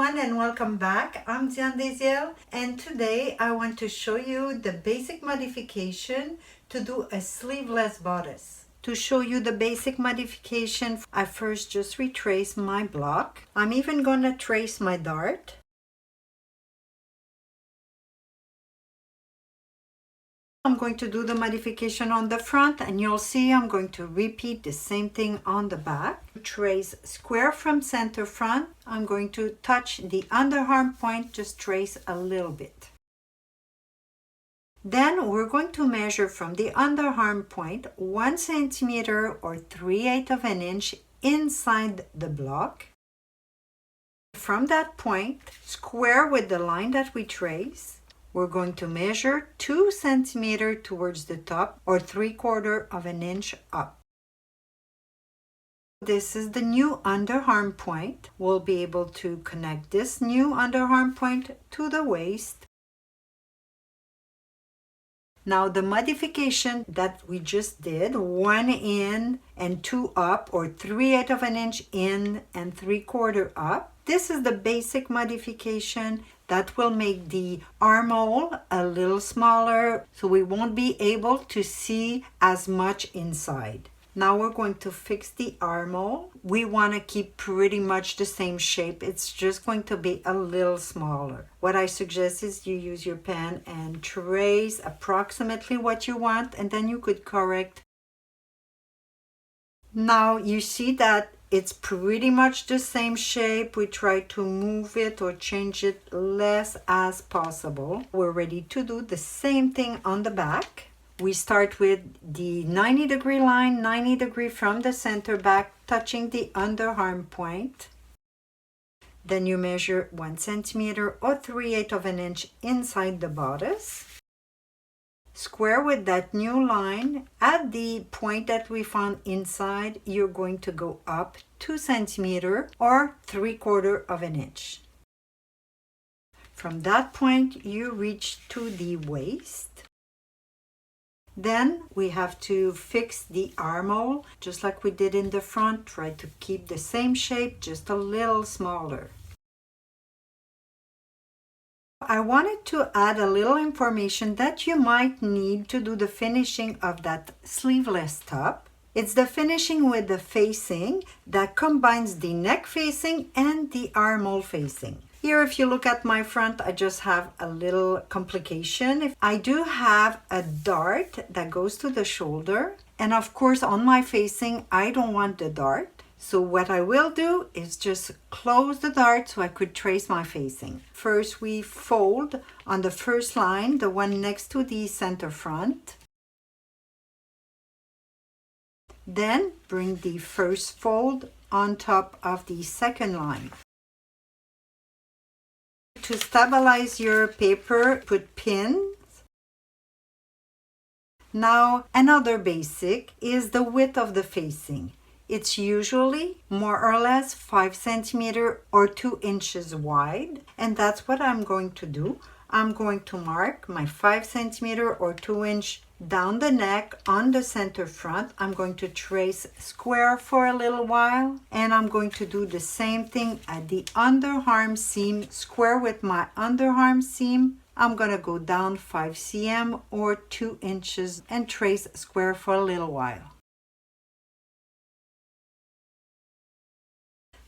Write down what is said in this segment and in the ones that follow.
everyone and welcome back. I'm Diane Deziel and today I want to show you the basic modification to do a sleeveless bodice. To show you the basic modification, I first just retrace my block. I'm even going to trace my dart. I'm going to do the modification on the front and you'll see I'm going to repeat the same thing on the back. Trace square from center front. I'm going to touch the underarm point, just trace a little bit. Then we're going to measure from the underarm point 1 centimeter or 3/8 of an inch inside the block. From that point, square with the line that we trace. We're going to measure 2 centimeters towards the top or 3/4 of an inch up. This is the new underarm point. We'll be able to connect this new underarm point to the waist. Now the modification that we just did, 1 in and 2 up or 3/8 of an inch in and 3/4 up. This is the basic modification that will make the armhole a little smaller so we won't be able to see as much inside. Now we're going to fix the armhole. We want to keep pretty much the same shape. It's just going to be a little smaller. What I suggest is you use your pen and trace approximately what you want and then you could correct. Now you see that it's pretty much the same shape. We try to move it or change it less as possible. We're ready to do the same thing on the back. We start with the 90-degree line, 90 degrees from the center back, touching the underarm point. Then you measure 1 centimeter or 3/8 of an inch inside the bodice. Square with that new line. At the point that we found inside, you're going to go up 2 centimeters or 3/4 of an inch. From that point, you reach to the waist. Then we have to fix the armhole, just like we did in the front. Try to keep the same shape, just a little smaller. I wanted to add a little information that you might need to do the finishing of that sleeveless top. It's the finishing with the facing that combines the neck facing and the armhole facing. Here, if you look at my front, I just have a little complication. I do have a dart that goes to the shoulder. And of course, on my facing, I don't want the dart. So what I will do is just close the dart so I could trace my facing. First, we fold on the first line, the one next to the center front. Then bring the first fold on top of the second line. To stabilize your paper, put pins. Now, another basic is the width of the facing. It's usually more or less 5 centimeters or 2 inches wide, and that's what I'm going to do. I'm going to mark my 5 centimeters or 2 inch down the neck on the center front. I'm going to trace square for a little while, and I'm going to do the same thing at the underarm seam, square with my underarm seam. I'm going to go down 5 cm or 2 inches and trace square for a little while.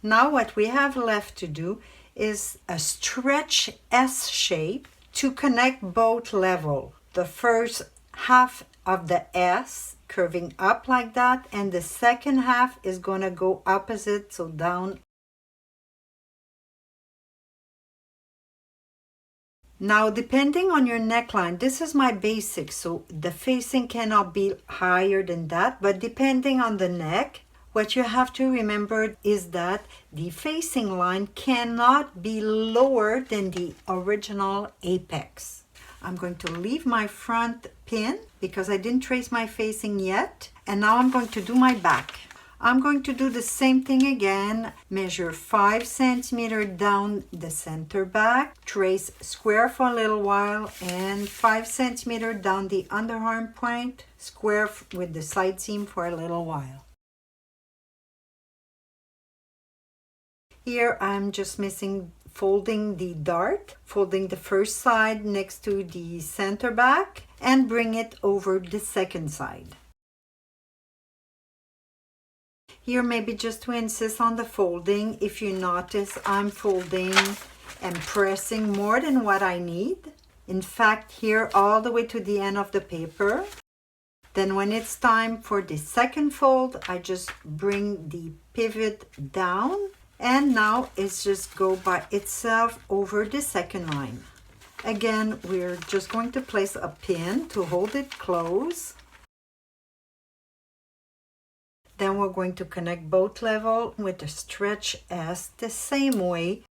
Now what we have left to do is a stretch S shape to connect both levels. The first half of the S curving up like that, and the second half is going to go opposite, so down. Now, depending on your neckline, this is my basic, so the facing cannot be higher than that, but depending on the neck, what you have to remember is that the facing line cannot be lower than the original apex. I'm going to leave my front pin because I didn't trace my facing yet. And now I'm going to do my back. I'm going to do the same thing again. Measure 5 centimeters down the center back. Trace square for a little while and 5 centimeters down the underarm point. Square with the side seam for a little while. Here I'm just missing folding the dart, folding the first side next to the center back and bring it over the second side. Here, maybe just to insist on the folding, if you notice, I'm folding and pressing more than what I need. In fact, here all the way to the end of the paper. Then when it's time for the second fold, I just bring the pivot down, and now it's just go by itself over the second line. Again, we're just going to place a pin to hold it close. Then we're going to connect both levels with a stretch S the same way.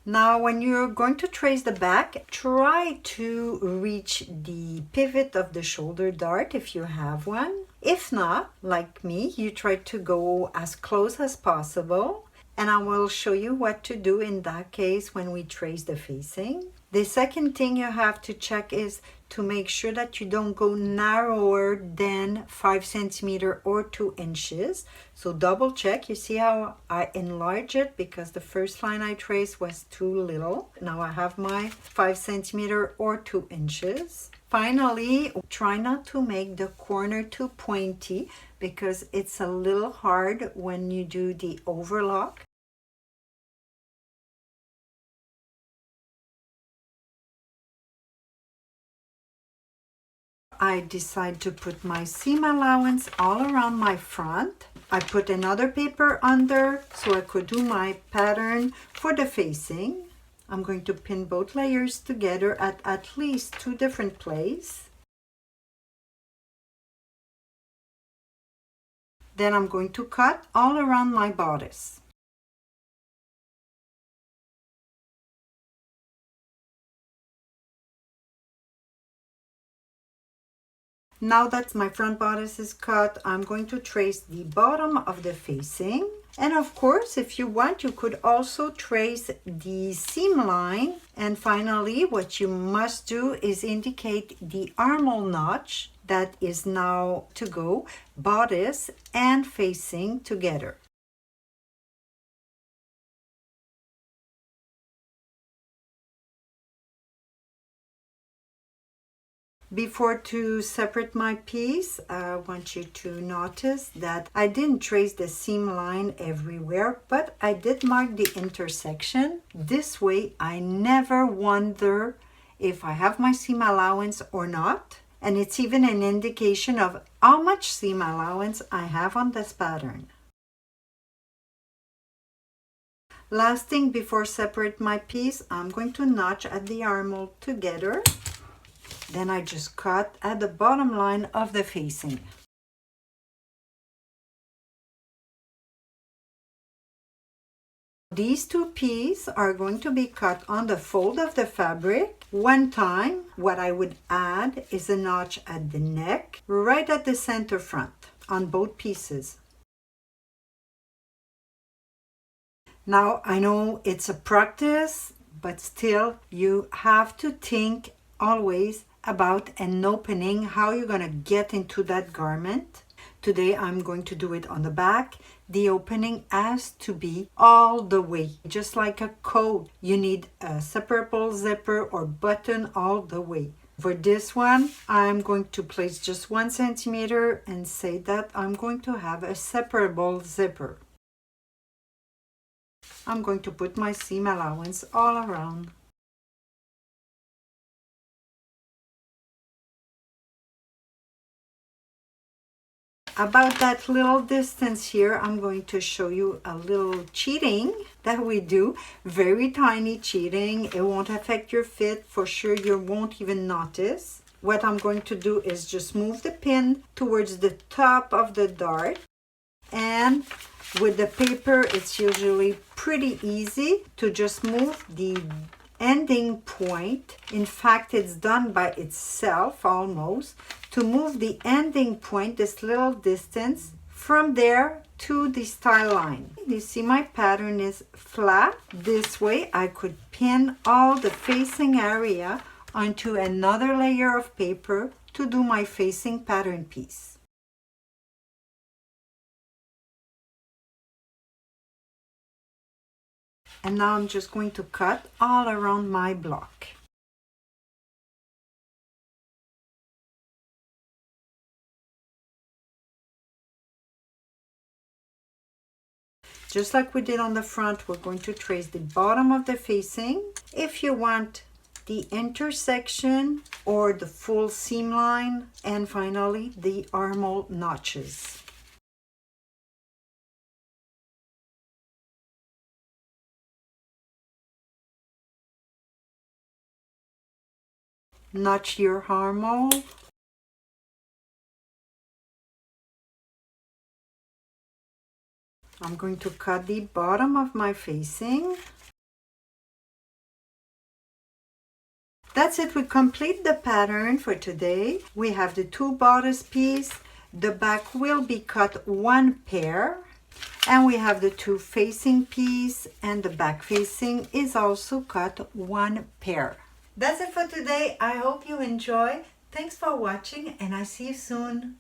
Now, when you're going to trace the back, try to reach the pivot of the shoulder dart if you have one. If not, like me, you try to go as close as possible. And I will show you what to do in that case when we trace the facing. The second thing you have to check is to make sure that you don't go narrower than 5 centimeters or 2 inches. So double check. You see how I enlarge it because the first line I traced was too little. Now I have my 5 centimeters or 2 inches. Finally, try not to make the corner too pointy because it's a little hard when you do the overlock. I decide to put my seam allowance all around my front. I put another paper under so I could do my pattern for the facing. I'm going to pin both layers together at least 2 different places. Then I'm going to cut all around my bodice. Now that my front bodice is cut, I'm going to trace the bottom of the facing. And of course, if you want, you could also trace the seam line. And finally, what you must do is indicate the armhole notch that is now to go bodice and facing together. Before to separate my piece, I want you to notice that I didn't trace the seam line everywhere, but I did mark the intersection. This way, I never wonder if I have my seam allowance or not. And it's even an indication of how much seam allowance I have on this pattern. Last thing before separate my piece, I'm going to notch at the armhole together. Then I just cut at the bottom line of the facing. These 2 pieces are going to be cut on the fold of the fabric. One time, what I would add is a notch at the neck, right at the center front on both pieces. Now, I know it's a practice, but still you have to think always about an opening, how you're going to get into that garment. Today I'm going to do it on the back. The opening has to be all the way, just like a coat. You need a separable zipper or button all the way. For this one, I'm going to place just 1 centimeter and say that I'm going to have a separable zipper. I'm going to put my seam allowance all around. About that little distance here, I'm going to show you a little cheating that we do. Very tiny cheating. It won't affect your fit. For sure, you won't even notice. What I'm going to do is just move the pin towards the top of the dart. And with the paper, it's usually pretty easy to just move the ending point. In fact, it's done by itself almost. To move the ending point, this little distance, from there to the style line. You see my pattern is flat. This way I could pin all the facing area onto another layer of paper to do my facing pattern piece. And now I'm just going to cut all around my block. Just like we did on the front, we're going to trace the bottom of the facing. If you want the intersection or the full seam line, and finally the armhole notches. Notch your armhole. I'm going to cut the bottom of my facing. That's it, we complete the pattern for today. We have the two bodice pieces. The back will be cut one pair. And we have the two facing piece, and the back facing is also cut one pair. That's it for today. I hope you enjoy. Thanks for watching, and I see you soon.